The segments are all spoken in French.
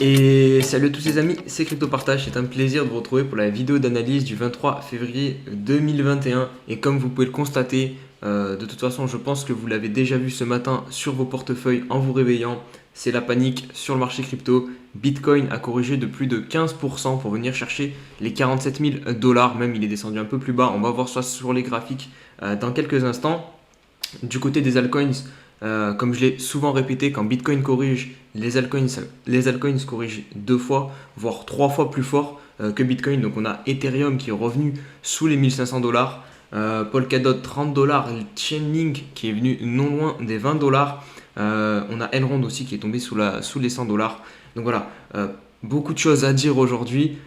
Et salut à tous les amis, c'est CryptoPartage, c'est un plaisir de vous retrouver pour la vidéo d'analyse du 23 février 2021. Et comme vous pouvez le constater, de toute façon je pense que vous l'avez déjà vu ce matin sur vos portefeuilles en vous réveillant, c'est la panique sur le marché crypto. Bitcoin a corrigé de plus de 15% pour venir chercher les 47 000 dollars, même il est descendu un peu plus bas, on va voir ça sur les graphiques dans quelques instants. Du côté des altcoins, comme je l'ai souvent répété, quand Bitcoin corrige, les altcoins corrigent deux fois, voire trois fois plus fort que Bitcoin. Donc on a Ethereum qui est revenu sous les 1500 dollars, Polkadot 30 dollars, Chainlink qui est venu non loin des 20 dollars. On a Elrond aussi qui est tombé sous les 100 dollars. Donc voilà, beaucoup de choses à dire aujourd'hui.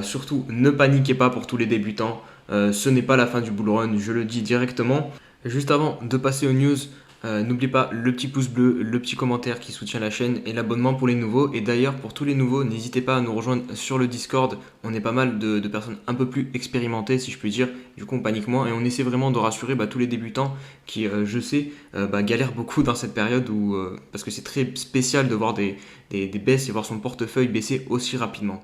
Surtout, ne paniquez pas pour tous les débutants. Ce n'est pas la fin du bull run, je le dis directement. Juste avant de passer aux news, n'oubliez pas le petit pouce bleu, le petit commentaire qui soutient la chaîne et l'abonnement pour les nouveaux. Et d'ailleurs, pour tous les nouveaux, n'hésitez pas à nous rejoindre sur le Discord. On est pas mal de personnes un peu plus expérimentées, si je puis dire. Du coup, on panique moins et on essaie vraiment de rassurer tous les débutants qui, je sais, galèrent beaucoup dans cette période parce que c'est très spécial de voir des baisses et voir son portefeuille baisser aussi rapidement.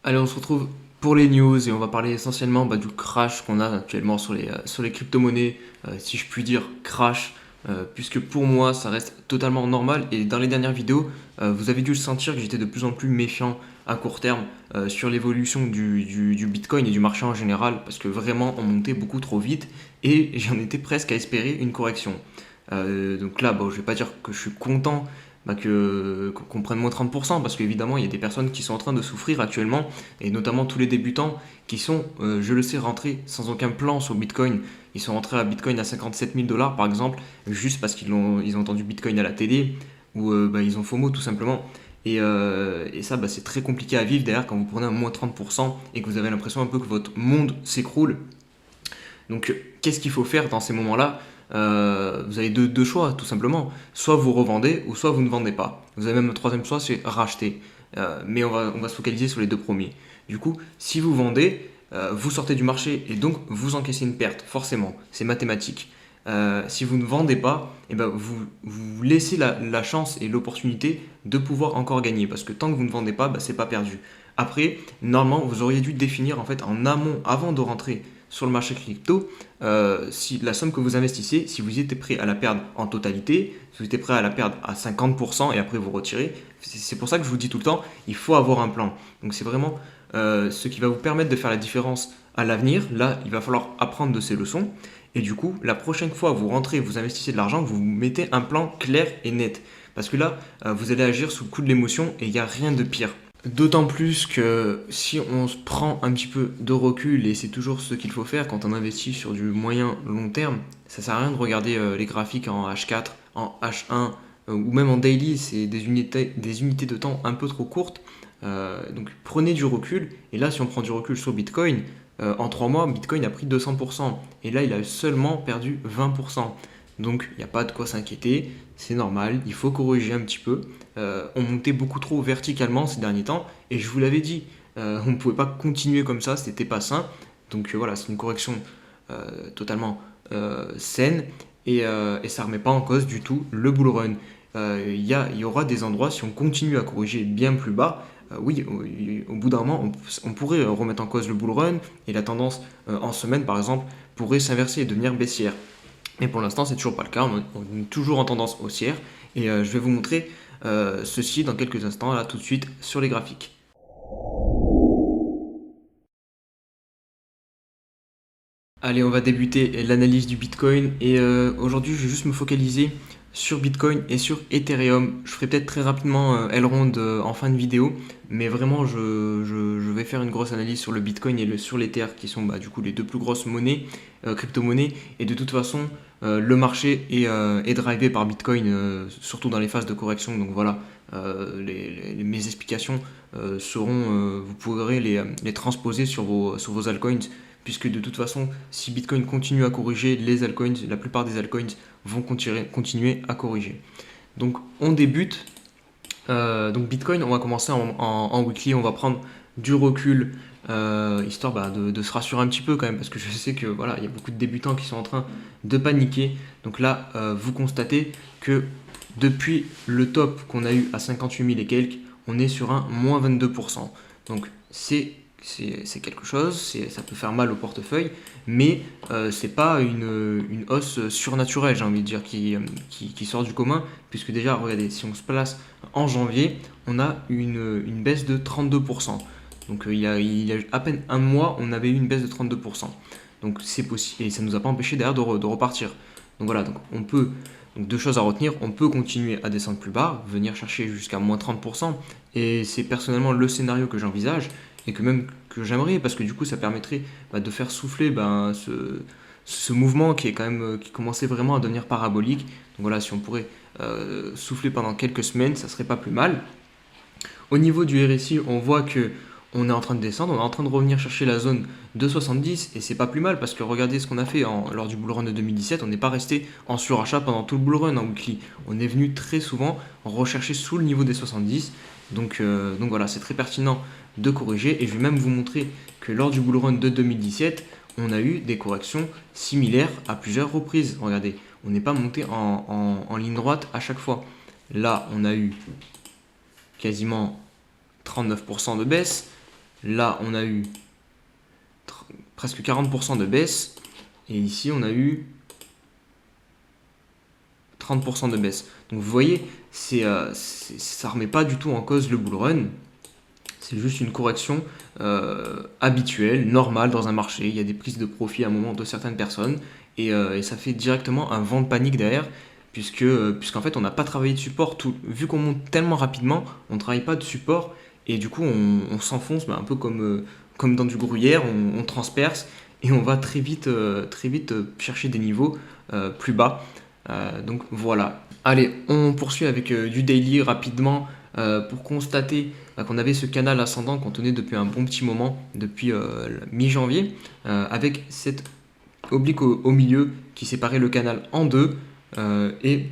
Allez, on se retrouve pour les news et on va parler essentiellement du crash qu'on a actuellement sur les crypto-monnaies, si je puis dire crash, puisque pour moi ça reste totalement normal et dans les dernières vidéos, vous avez dû le sentir que j'étais de plus en plus méfiant à court terme sur l'évolution du Bitcoin et du marché en général, parce que vraiment on montait beaucoup trop vite et j'en étais presque à espérer une correction. Donc là, je vais pas dire que je suis content qu'on prenne moins 30%, parce qu'évidemment il y a des personnes qui sont en train de souffrir actuellement, et notamment tous les débutants qui sont, je le sais, rentrés sans aucun plan sur Bitcoin. Ils sont rentrés à Bitcoin à 57 000 dollars par exemple, juste parce ils ont entendu Bitcoin à la télé, ou ils ont FOMO tout simplement. Et ça, c'est très compliqué à vivre derrière quand vous prenez un moins 30% et que vous avez l'impression un peu que votre monde s'écroule. Donc, qu'est-ce qu'il faut faire dans ces moments-là? Vous avez deux choix, tout simplement. Soit vous revendez, ou soit vous ne vendez pas. Vous avez même un troisième choix, c'est racheter. Mais on va se focaliser sur les deux premiers. Du coup, si vous vendez, vous sortez du marché et donc vous encaissez une perte, forcément. C'est mathématique. Si vous ne vendez pas, vous laissez la chance et l'opportunité de pouvoir encore gagner. Parce que tant que vous ne vendez pas, c'est pas perdu. Après, normalement, vous auriez dû définir en fait en amont, avant de rentrer sur le marché crypto, si la somme que vous investissez, si vous étiez prêt à la perdre en totalité, si vous étiez prêt à la perdre à 50% et après vous retirez. C'est pour ça que je vous dis tout le temps, il faut avoir un plan. Donc c'est vraiment ce qui va vous permettre de faire la différence à l'avenir. Là, il va falloir apprendre de ces leçons. Et du coup, la prochaine fois vous rentrez, vous investissez de l'argent, vous mettez un plan clair et net. Parce que là, vous allez agir sous le coup de l'émotion et il n'y a rien de pire. D'autant plus que si on se prend un petit peu de recul, et c'est toujours ce qu'il faut faire quand on investit sur du moyen long terme, ça sert à rien de regarder les graphiques en H4, en H1 ou même en daily, c'est des unités de temps un peu trop courtes. Donc prenez du recul, et là si on prend du recul sur Bitcoin, en 3 mois, Bitcoin a pris 200%, et là il a seulement perdu 20%. Donc il n'y a pas de quoi s'inquiéter, c'est normal, il faut corriger un petit peu. On montait beaucoup trop verticalement ces derniers temps, et je vous l'avais dit, on ne pouvait pas continuer comme ça, c'était pas sain. Donc voilà, c'est une correction totalement saine, et ça ne remet pas en cause du tout le bull run. Il y aura des endroits, si on continue à corriger bien plus bas, oui, au bout d'un moment, on pourrait remettre en cause le bull run, et la tendance en semaine par exemple pourrait s'inverser et devenir baissière. Mais pour l'instant, c'est toujours pas le cas. On est toujours en tendance haussière. Et je vais vous montrer ceci dans quelques instants, là tout de suite, sur les graphiques. Allez, on va débuter l'analyse du Bitcoin. Et aujourd'hui, je vais juste me focaliser sur Bitcoin et sur Ethereum. Je ferai peut-être très rapidement Elrond en fin de vidéo. Mais vraiment, je vais faire une grosse analyse sur le Bitcoin et sur l'Ether, qui sont du coup les deux plus grosses monnaies, crypto-monnaies. Et de toute façon, le marché est drivé par Bitcoin, surtout dans les phases de correction. Donc voilà, mes explications vous pourrez les transposer sur vos altcoins, puisque de toute façon, si Bitcoin continue à corriger, les altcoins, la plupart des altcoins vont continuer à corriger. Donc on débute. Donc Bitcoin, on va commencer en weekly, on va prendre du recul histoire de se rassurer un petit peu quand même, parce que je sais que voilà, il y a beaucoup de débutants qui sont en train de paniquer. Donc là, vous constatez que depuis le top qu'on a eu à 58 000 et quelques, on est sur un moins 22%. Donc c'est quelque chose, ça peut faire mal au portefeuille, mais c'est pas une hausse surnaturelle, j'ai envie de dire, qui sort du commun, puisque déjà, regardez, si on se place en janvier, on a une baisse de 32%. Donc il y a à peine un mois, on avait eu une baisse de 32%. Donc c'est possible, et ça ne nous a pas empêché derrière de repartir. Donc voilà, donc on peut, donc deux choses à retenir, on peut continuer à descendre plus bas, venir chercher jusqu'à moins 30%, et c'est personnellement le scénario que j'envisage, et que j'aimerais, parce que du coup ça permettrait de faire souffler ce mouvement qui est quand même, qui commençait vraiment à devenir parabolique. Donc voilà, si on pourrait souffler pendant quelques semaines, ça serait pas plus mal. Au niveau du RSI, on voit que on est en train de descendre, on est en train de revenir chercher la zone de 70 et c'est pas plus mal parce que regardez ce qu'on a fait lors du bull run de 2017, on n'est pas resté en surachat pendant tout le bull run en weekly. On est venu très souvent rechercher sous le niveau des 70. Donc voilà, c'est très pertinent de corriger et je vais même vous montrer que lors du bull run de 2017, on a eu des corrections similaires à plusieurs reprises. Regardez, on n'est pas monté en ligne droite à chaque fois. Là, on a eu quasiment 39% de baisse. Là, on a eu presque 40% de baisse. Et ici, on a eu 30% de baisse. Donc vous voyez, ça ne remet pas du tout en cause le bull run. C'est juste une correction habituelle, normale dans un marché. Il y a des prises de profit à un moment de certaines personnes. Et ça fait directement un vent de panique derrière. Puisqu'en fait, on n'a pas travaillé de support. Vu qu'on monte tellement rapidement, on ne travaille pas de support. Et du coup, on s'enfonce un peu comme dans du gruyère, on transperce et on va très vite chercher des niveaux plus bas. Donc voilà. Allez, on poursuit avec du daily rapidement pour constater qu'on avait ce canal ascendant qu'on tenait depuis un bon petit moment, depuis mi-janvier, avec cette oblique au milieu qui séparait le canal en deux. Et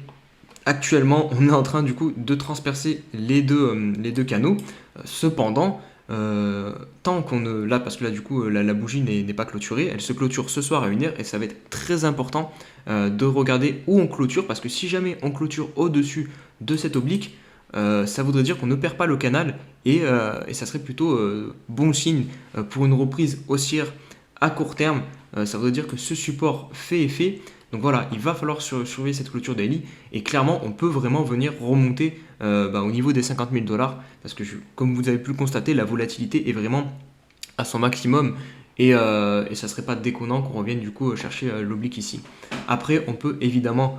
actuellement, on est en train du coup de transpercer les deux canaux. Cependant, tant qu'on ne... Là, parce que là, du coup, la bougie n'est pas clôturée, elle se clôture ce soir à 1h et ça va être très important de regarder où on clôture parce que si jamais on clôture au-dessus de cette oblique, ça voudrait dire qu'on ne perd pas le canal et ça serait plutôt bon signe pour une reprise haussière à court terme. Ça voudrait dire que ce support fait effet. Donc voilà, il va falloir surveiller cette clôture daily et clairement on peut vraiment venir remonter au niveau des 50 000 dollars parce que comme vous avez pu le constater, la volatilité est vraiment à son maximum et ça serait pas déconnant qu'on revienne du coup chercher l'oblique ici. Après, on peut évidemment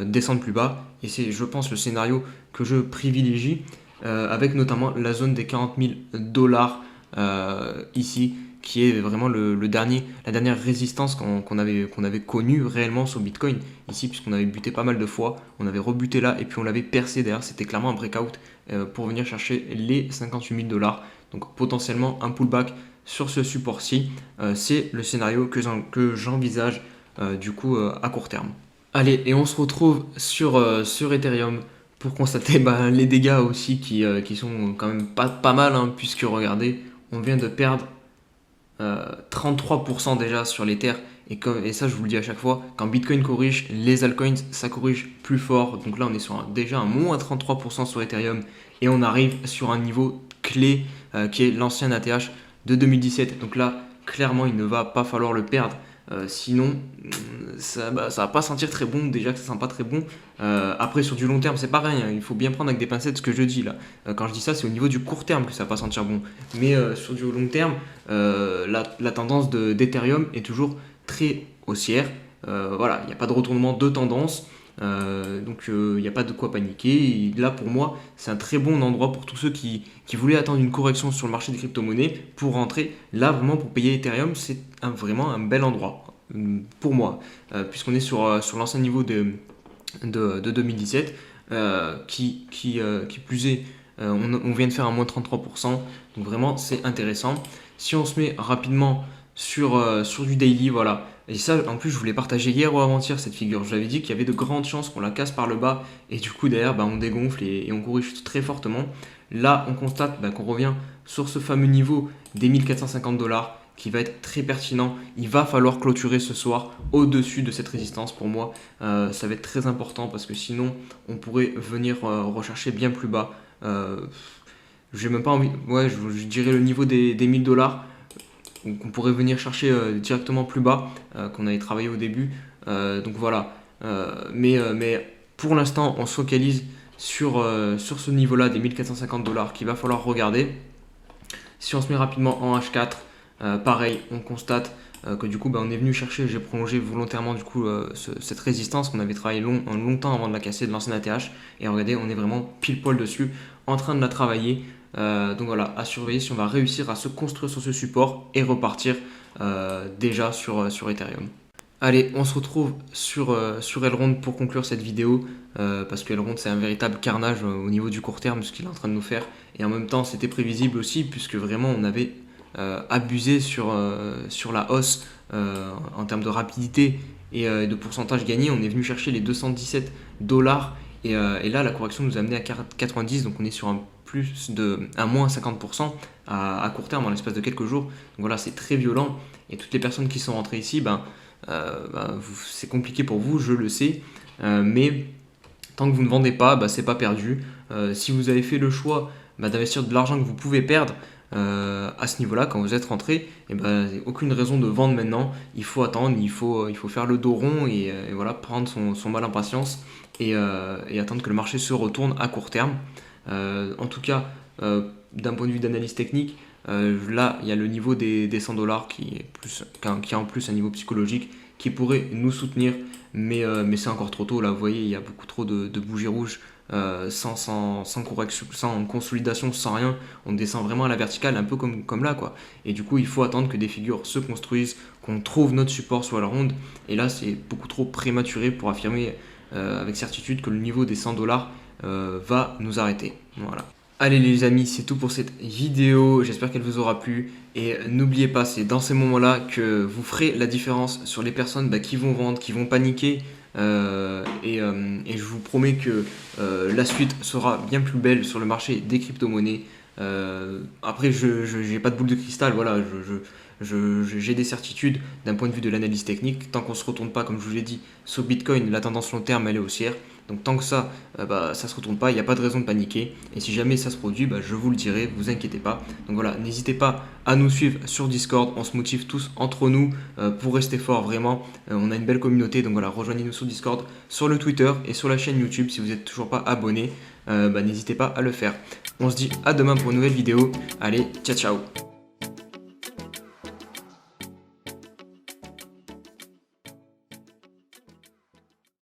descendre plus bas et c'est, je pense, le scénario que je privilégie avec notamment la zone des 40 000 dollars ici qui est vraiment la dernière résistance qu'on avait connue réellement sur Bitcoin ici, puisqu'on avait buté pas mal de fois, on avait rebuté là et puis on l'avait percé derrière, c'était clairement un breakout pour venir chercher les 58 000 dollars. Donc potentiellement un pullback sur ce support-ci, c'est le scénario que j'envisage du coup à court terme. Allez, et on se retrouve sur Ethereum pour constater les dégâts aussi qui sont quand même pas mal, hein, puisque regardez, on vient de perdre 33% déjà sur l'Ether et ça je vous le dis à chaque fois, quand Bitcoin corrige, les altcoins ça corrige plus fort, donc là on est sur déjà un moins 33% sur Ethereum et on arrive sur un niveau clé qui est l'ancien ATH de 2017, donc là clairement il ne va pas falloir le perdre. Sinon, ça va pas sentir très bon, déjà que ça sent pas très bon. Après, sur du long terme, c'est pareil, hein, il faut bien prendre avec des pincettes ce que je dis là. Quand je dis ça, c'est au niveau du court terme que ça va pas sentir bon. Mais sur du long terme, la tendance d'Ethereum est toujours très haussière. Voilà, il n'y a pas de retournement de tendance. Donc il n'y a pas de quoi paniquer. Et là pour moi, c'est un très bon endroit pour tous ceux qui voulaient attendre une correction sur le marché des crypto-monnaies pour rentrer. Là vraiment pour payer Ethereum, c'est vraiment un bel endroit pour moi, puisqu'on est sur l'ancien niveau de 2017, qui plus est, on vient de faire un moins 33%, donc vraiment c'est intéressant. Si on se met rapidement sur du daily, voilà. Et ça, en plus, je voulais partager hier ou avant-hier cette figure. Je l'avais dit qu'il y avait de grandes chances qu'on la casse par le bas et du coup, derrière, on dégonfle et on corrige très fortement. Là, on constate qu'on revient sur ce fameux niveau des 1450 $ qui va être très pertinent. Il va falloir clôturer ce soir au-dessus de cette résistance pour moi. Ça va être très important parce que sinon on pourrait venir rechercher bien plus bas. J'ai même pas envie, ouais, je dirais le niveau des 1000 $. Donc on pourrait venir chercher directement plus bas qu'on avait travaillé au début. Donc voilà. Mais pour l'instant, on se focalise sur ce niveau-là des 1450 $ qu'il va falloir regarder. Si on se met rapidement en H4, pareil, on constate que du coup on est venu chercher, j'ai prolongé volontairement du coup cette résistance qu'on avait travaillé longtemps avant de la casser, de lancer un ATH, et regardez, on est vraiment pile poil dessus en train de la travailler. Donc voilà, à surveiller si on va réussir à se construire sur ce support et repartir déjà sur Ethereum. Allez, on se retrouve sur Elrond pour conclure cette vidéo, parce que Elrond c'est un véritable carnage au niveau du court terme, ce qu'il est en train de nous faire, et en même temps c'était prévisible aussi, puisque vraiment on avait abusé sur la hausse en termes de rapidité et de pourcentage gagné. On est venu chercher les 217 $, et là la correction nous a amené à 90, donc on est sur un moins 50% à court terme en l'espace de quelques jours. Donc voilà, c'est très violent, et toutes les personnes qui sont rentrées ici, c'est compliqué pour vous, je le sais, mais tant que vous ne vendez pas, c'est pas perdu. Si vous avez fait le choix d'investir de l'argent que vous pouvez perdre à ce niveau-là, quand vous êtes rentré, aucune raison de vendre maintenant. Il faut attendre, il faut faire le dos rond et voilà, prendre son mal en patience et attendre que le marché se retourne à court terme. En tout cas, d'un point de vue d'analyse technique, là, il y a le niveau des 100 $ qui est en plus un niveau psychologique qui pourrait nous soutenir, mais c'est encore trop tôt. Là, vous voyez, il y a beaucoup trop de bougies rouges sans correction, sans consolidation, sans rien. On descend vraiment à la verticale, un peu comme là, quoi. Et du coup, il faut attendre que des figures se construisent, qu'on trouve notre support sur la ronde. Et là, c'est beaucoup trop prématuré pour affirmer avec certitude que le niveau des 100 $ va nous arrêter. Voilà. Allez les amis, c'est tout pour cette vidéo, j'espère qu'elle vous aura plu, et n'oubliez pas, c'est dans ces moments-là que vous ferez la différence sur les personnes qui vont vendre, qui vont paniquer, et je vous promets que la suite sera bien plus belle sur le marché des crypto-monnaies. Après, je n'ai pas de boule de cristal, voilà, j'ai des certitudes d'un point de vue de l'analyse technique. Tant qu'on ne se retourne pas, comme je vous l'ai dit, sur Bitcoin, la tendance long terme elle est haussière. Donc tant que ça ne se retourne pas, il n'y a pas de raison de paniquer. Et si jamais ça se produit, je vous le dirai, vous inquiétez pas. Donc voilà, n'hésitez pas à nous suivre sur Discord. On se motive tous entre nous pour rester fort vraiment. On a une belle communauté, donc voilà, rejoignez-nous sur Discord, sur le Twitter et sur la chaîne YouTube. Si vous n'êtes toujours pas abonné, n'hésitez pas à le faire. On se dit à demain pour une nouvelle vidéo. Allez, ciao ciao.